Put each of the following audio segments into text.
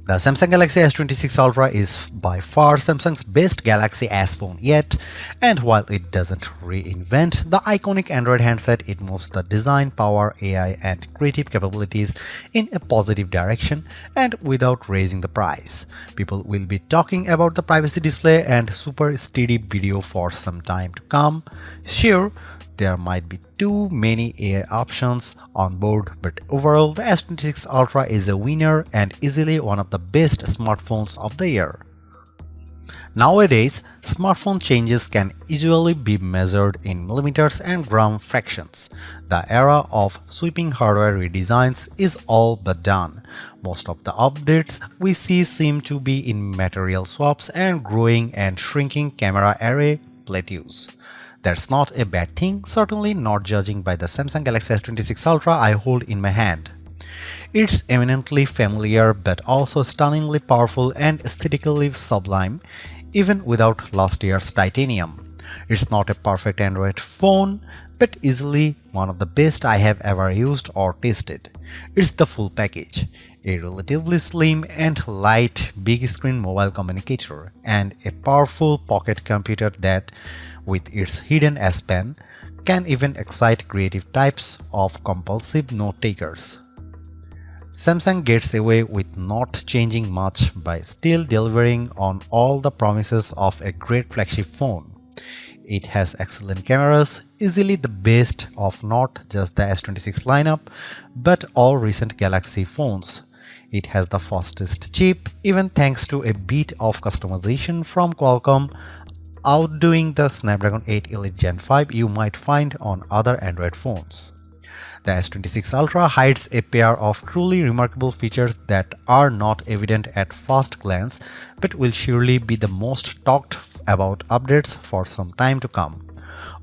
The Samsung Galaxy S26 Ultra is by far Samsung's best Galaxy S phone yet, and while it doesn't reinvent the iconic Android handset, it moves the design, power, AI, and creative capabilities in a positive direction and without raising the price. People will be talking about the privacy display and super steady video for some time to come. Sure, there might be too many AI options on board, but overall the S26 Ultra is a winner and easily one of the best smartphones of the year. Nowadays, smartphone changes can usually be measured in millimeters and gram fractions. The era of sweeping hardware redesigns is all but done. Most of the updates we see seem to be in material swaps and growing and shrinking camera array plateaus. That's not a bad thing, certainly not judging by the Samsung Galaxy S26 Ultra I hold in my hand. It's eminently familiar but also stunningly powerful and aesthetically sublime, even without last year's titanium. It's not a perfect Android phone, but easily one of the best I have ever used or tested. It's the full package. A relatively slim and light big screen mobile communicator, and a powerful pocket computer that, with its hidden S Pen, can even excite creative types of compulsive note-takers. Samsung gets away with not changing much by still delivering on all the promises of a great flagship phone. It has excellent cameras, easily the best of not just the S26 lineup, but all recent Galaxy phones. It has the fastest chip, even thanks to a bit of customization from Qualcomm, outdoing the Snapdragon 8 Elite Gen 5 you might find on other Android phones. The S26 Ultra hides a pair of truly remarkable features that are not evident at first glance, but will surely be the most talked about updates for some time to come.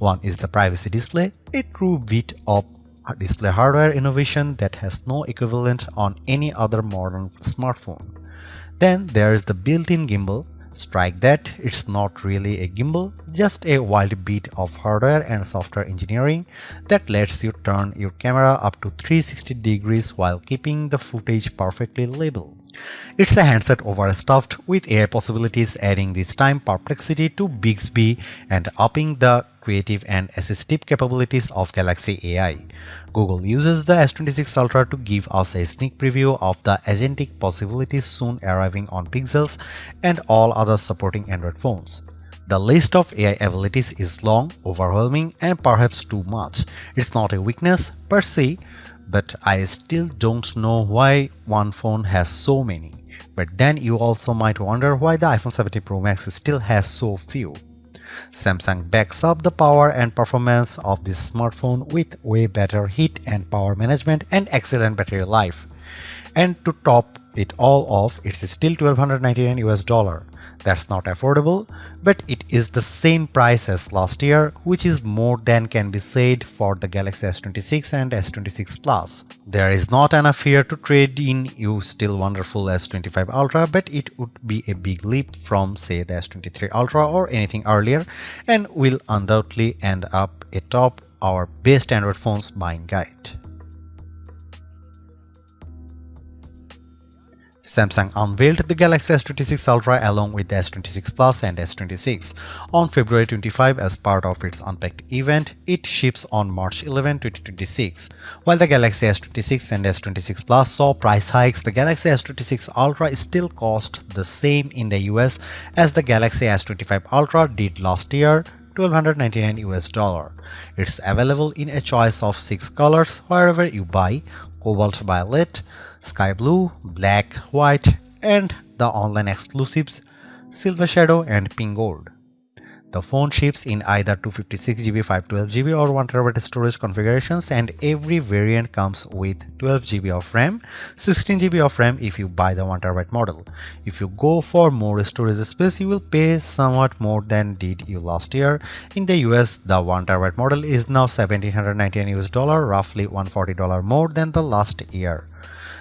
One is the privacy display, a true bit of display hardware innovation that has no equivalent on any other modern smartphone. Then there is the built-in gimbal. Strike that, it's not really a gimbal, just a wild bit of hardware and software engineering that lets you turn your camera up to 360 degrees while keeping the footage perfectly labeled. It's a handset overstuffed with AI possibilities, adding this time Perplexity to Bixby and upping the creative and assistive capabilities of Galaxy AI. Google uses the S26 Ultra to give us a sneak preview of the agentic possibilities soon arriving on Pixels and all other supporting Android phones. The list of AI abilities is long, overwhelming, and perhaps too much. It's not a weakness per se, but I still don't know why one phone has so many. But then you also might wonder why the iPhone 17 Pro Max still has so few. Samsung backs up the power and performance of this smartphone with way better heat and power management and excellent battery life. And to top it all off, it's still $1,299 US. That's not affordable, but it is the same price as last year, which is more than can be said for the Galaxy S26 and S26 Plus. There is not enough here to trade in your still wonderful S25 Ultra, but it would be a big leap from, say, the S23 Ultra or anything earlier, and will undoubtedly end up atop our best Android phones buying guide. Samsung unveiled the Galaxy S26 Ultra along with the S26 Plus and S26 on February 25 as part of its Unpacked event. It ships on March 11, 2026. While the Galaxy S26 and S26 Plus saw price hikes, the Galaxy S26 Ultra still cost the same in the US as the Galaxy S25 Ultra did last year, $1,299 US. It's available in a choice of 6 colors wherever you buy: cobalt violet, sky blue, black, white, and the online exclusives silver shadow and pink gold. The phone ships in either 256GB, 512GB or 1TB storage configurations, and every variant comes with 12GB of RAM, 16GB of RAM if you buy the 1TB model. If you go for more storage space, you will pay somewhat more than did you last year. In the US, the 1TB model is now $1,799 US, roughly $140 more than the last year.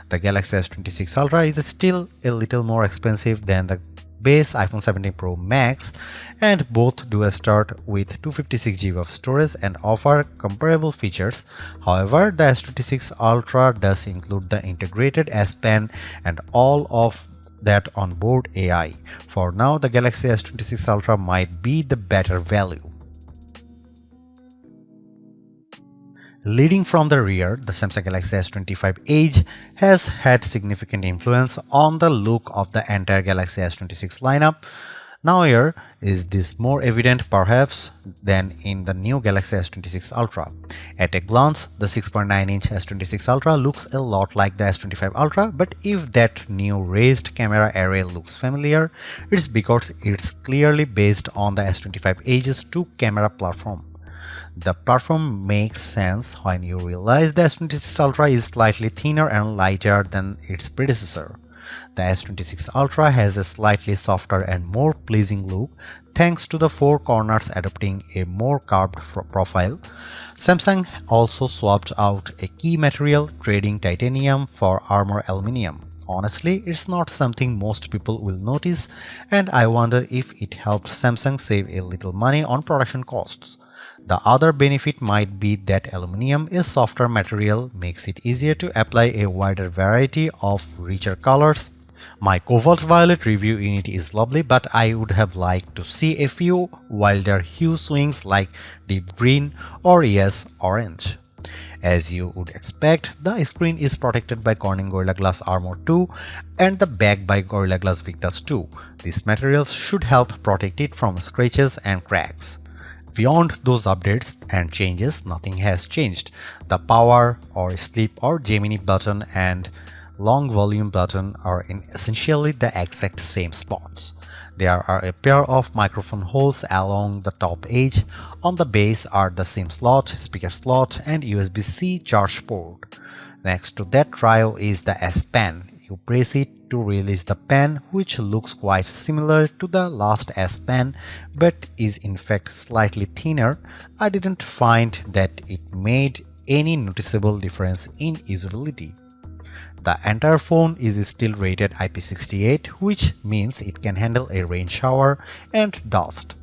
The Galaxy S26 Ultra is still a little more expensive than the base iPhone 17 Pro Max, and both do start with 256GB of storage and offer comparable features. However, the S26 Ultra does include the integrated S Pen and all of that onboard AI. For now, the Galaxy S26 Ultra might be the better value. Leading from the rear, the Samsung Galaxy S25 Edge has had significant influence on the look of the entire Galaxy S26 lineup. Now here is this more evident perhaps than in the new Galaxy S26 Ultra. At a glance, the 6.9-inch S26 Ultra looks a lot like the S25 Ultra, but if that new raised camera array looks familiar, it's because it's clearly based on the S25 Edge's 2-camera platform. The platform makes sense when you realize the S26 Ultra is slightly thinner and lighter than its predecessor. The S26 Ultra has a slightly softer and more pleasing look thanks to the 4 corners adopting a more curved profile. Samsung also swapped out a key material, trading titanium for armor aluminum. Honestly, it's not something most people will notice, and I wonder if it helped Samsung save a little money on production costs. The other benefit might be that aluminum, a softer material, makes it easier to apply a wider variety of richer colors. My cobalt violet review unit is lovely, but I would have liked to see a few wilder hue swings like deep green or yes, orange. As you would expect, the screen is protected by Corning Gorilla Glass Armor 2 and the back by Gorilla Glass Victus 2. These materials should help protect it from scratches and cracks. Beyond those updates and changes, nothing has changed. The power or sleep or Gemini button and long volume button are in essentially the exact same spots. There are a pair of microphone holes along the top edge. On the base are the SIM slot, speaker slot, and USB-C charge port. Next to that trio is the S Pen. You press it to release the pen, which looks quite similar to the last S Pen but is in fact slightly thinner. I didn't find that it made any noticeable difference in usability. The entire phone is still rated IP68, which means it can handle a rain shower and dust.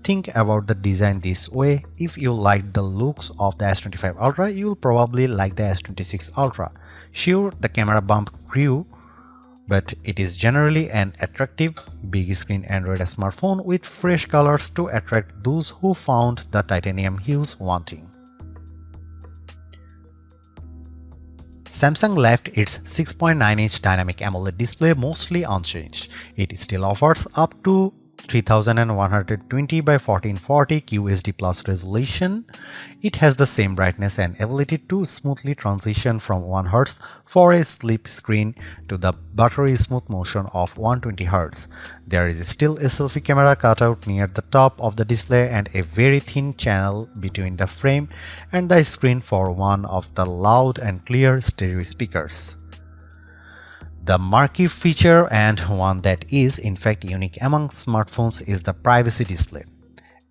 Think about the design this way: if you liked the looks of the S25 Ultra, you'll probably like the S26 Ultra. Sure, the camera bump grew, but it is generally an attractive, big screen Android smartphone with fresh colors to attract those who found the titanium hues wanting. Samsung left its 6.9-inch dynamic AMOLED display mostly unchanged. It still offers up to 3120 by 1440 QHD plus resolution. It has the same brightness and ability to smoothly transition from 1 Hz for a sleep screen to the buttery smooth motion of 120 Hz. There is still a selfie camera cutout near the top of the display and a very thin channel between the frame and the screen for one of the loud and clear stereo speakers. The marquee feature, and one that is in fact unique among smartphones, is the privacy display.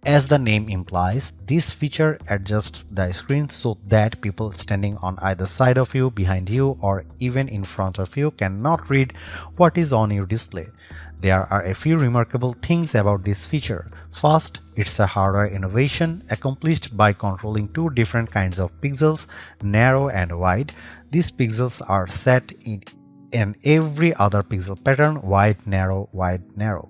As the name implies, this feature adjusts the screen so that people standing on either side of you, behind you, or even in front of you cannot read what is on your display. There are a few remarkable things about this feature. First, it's a hardware innovation accomplished by controlling 2 different kinds of pixels, narrow and wide. These pixels are set in every other pixel pattern: wide, narrow, wide, narrow.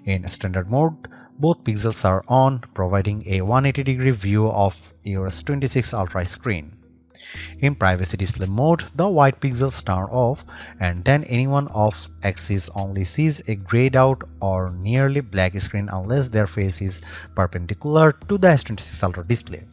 In standard mode, both pixels are on, providing a 180-degree view of your S26 Ultra screen. In privacy display mode, the white pixels turn off, and then anyone off axis only sees a grayed out or nearly black screen unless their face is perpendicular to the S26 Ultra display.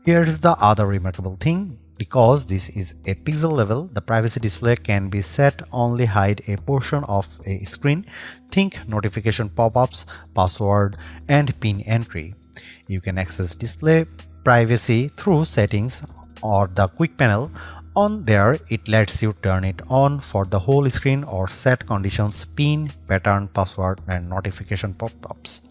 Here's the other remarkable thing. Because this is a pixel level, the privacy display can be set only hide a portion of a screen. Think notification pop-ups, password, and PIN entry. You can access display privacy through settings or the quick panel. On there, it lets you turn it on for the whole screen or set conditions: PIN, pattern, password, and notification pop-ups.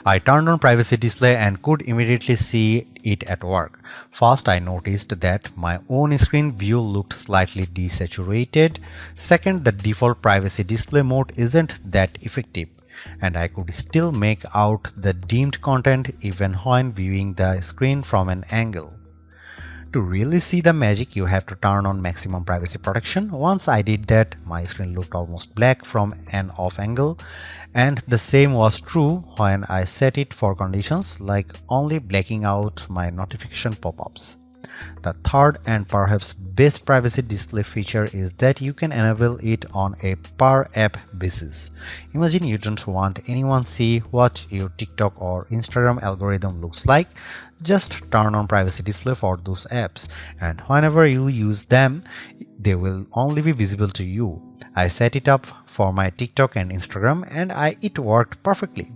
I turned on privacy display and could immediately see it at work. First, I noticed that my own screen view looked slightly desaturated. Second, the default privacy display mode isn't that effective, and I could still make out the dimmed content even when viewing the screen from an angle. To really see the magic, you have to turn on maximum privacy protection. Once I did that, my screen looked almost black from an off angle, and the same was true when I set it for conditions like only blacking out my notification pop-ups. The third and perhaps best privacy display feature is that you can enable it on a per app basis. Imagine you don't want anyone see what your TikTok or Instagram algorithm looks like. Just turn on privacy display for those apps, and whenever you use them, they will only be visible to you. I set it up for my TikTok and Instagram, and it worked perfectly.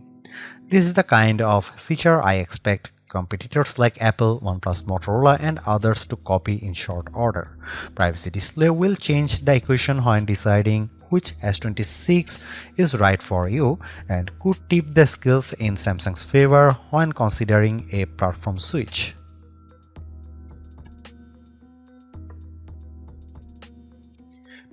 This is the kind of feature I expect competitors like Apple, OnePlus, Motorola, and others to copy in short order. Privacy display will change the equation when deciding which S26 is right for you, and could tip the scales in Samsung's favor when considering a platform switch.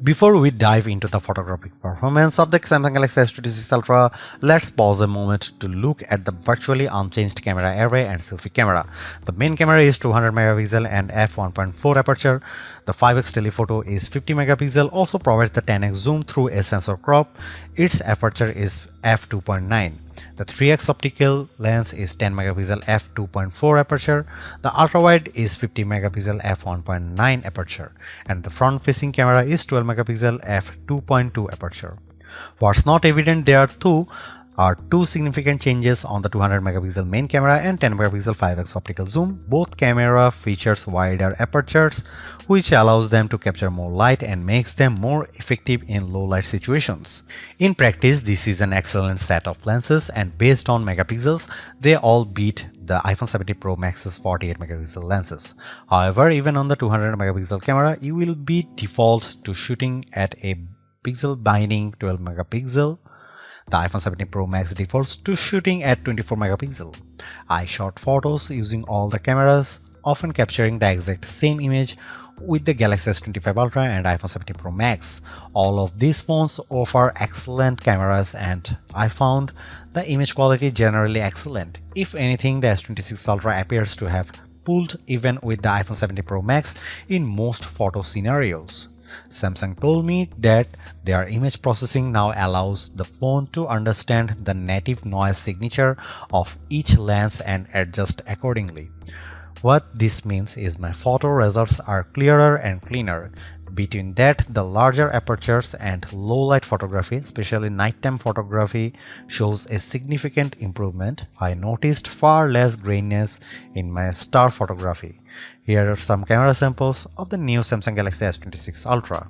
Before we dive into the photographic performance of the Samsung Galaxy S26 Ultra, let's pause a moment to look at the virtually unchanged camera array and selfie camera. The main camera is 200 megapixel and f1.4 aperture. The 5x telephoto is 50 megapixel, also provides the 10x zoom through a sensor crop. Its aperture is f2.9. The 3x optical lens is 10 megapixel f2.4 aperture. The ultra-wide is 50 megapixel f1.9 aperture, and the front-facing camera is 12 megapixel f2.2 aperture. What's not evident there too are two significant changes on the 200 megapixel main camera and 10 megapixel 5x optical zoom. Both camera features wider apertures, which allows them to capture more light and makes them more effective in low light situations. In practice, this is an excellent set of lenses, and based on megapixels, they all beat the iPhone 17 Pro Max's 48 megapixel lenses. However, even on the 200 megapixel camera, you will be default to shooting at a pixel binding 12 megapixel. The iPhone 17 Pro Max defaults to shooting at 24 megapixel. I shot photos using all the cameras, often capturing the exact same image with the Galaxy S25 Ultra and iPhone 17 Pro Max. All of these phones offer excellent cameras, and I found the image quality generally excellent. If anything, the S26 Ultra appears to have pulled even with the iPhone 17 Pro Max in most photo scenarios. Samsung told me that their image processing now allows the phone to understand the native noise signature of each lens and adjust accordingly. What this means is my photo results are clearer and cleaner. Between that, the larger apertures and low light photography, especially nighttime photography, shows a significant improvement. I noticed far less graininess in my star photography. Here are some camera samples of the new Samsung Galaxy S26 Ultra.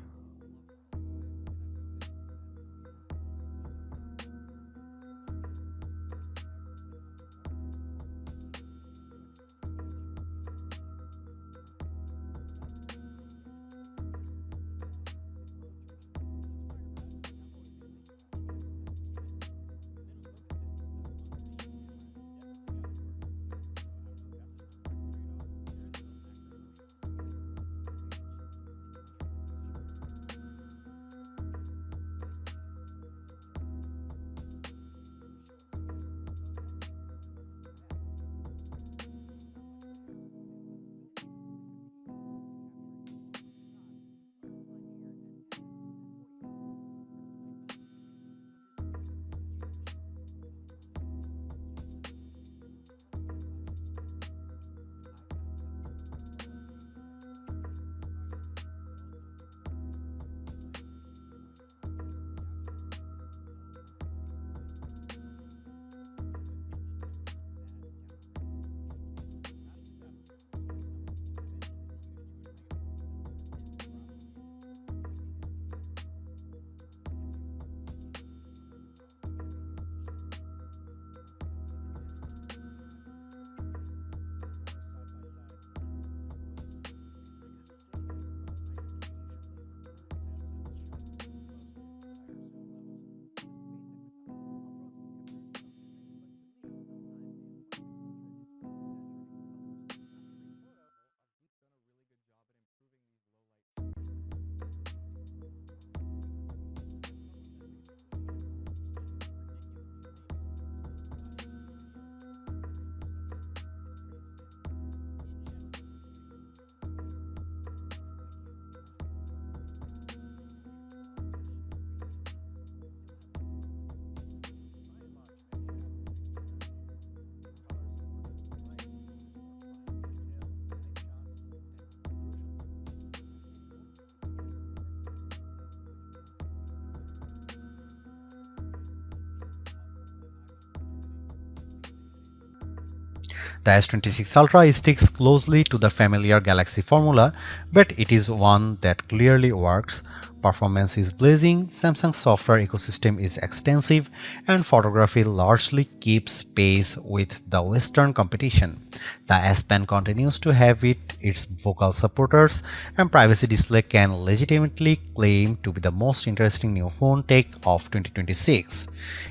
The S26 Ultra sticks closely to the familiar Galaxy formula, but it is one that clearly works. Performance is blazing, Samsung's software ecosystem is extensive, and photography largely keeps pace with the Western competition. The S Pen continues to have its vocal supporters, and Privacy Display can legitimately claim to be the most interesting new phone tech of 2026.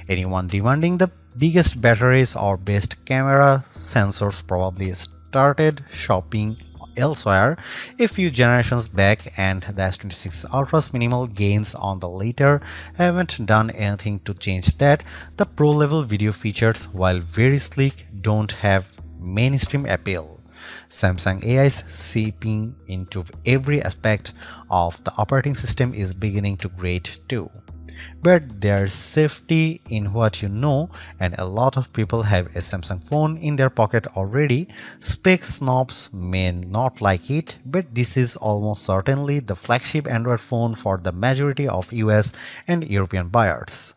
Anyone demanding the biggest batteries or best camera sensors probably started shopping elsewhere a few generations back, and the S26 Ultra's minimal gains on the later haven't done anything to change that. The pro-level video features, while very sleek, don't have mainstream appeal. Samsung AI's seeping into every aspect of the operating system is beginning to grate too. But there's safety in what you know, and a lot of people have a Samsung phone in their pocket already. Spec snobs may not like it, but this is almost certainly the flagship Android phone for the majority of US and European buyers.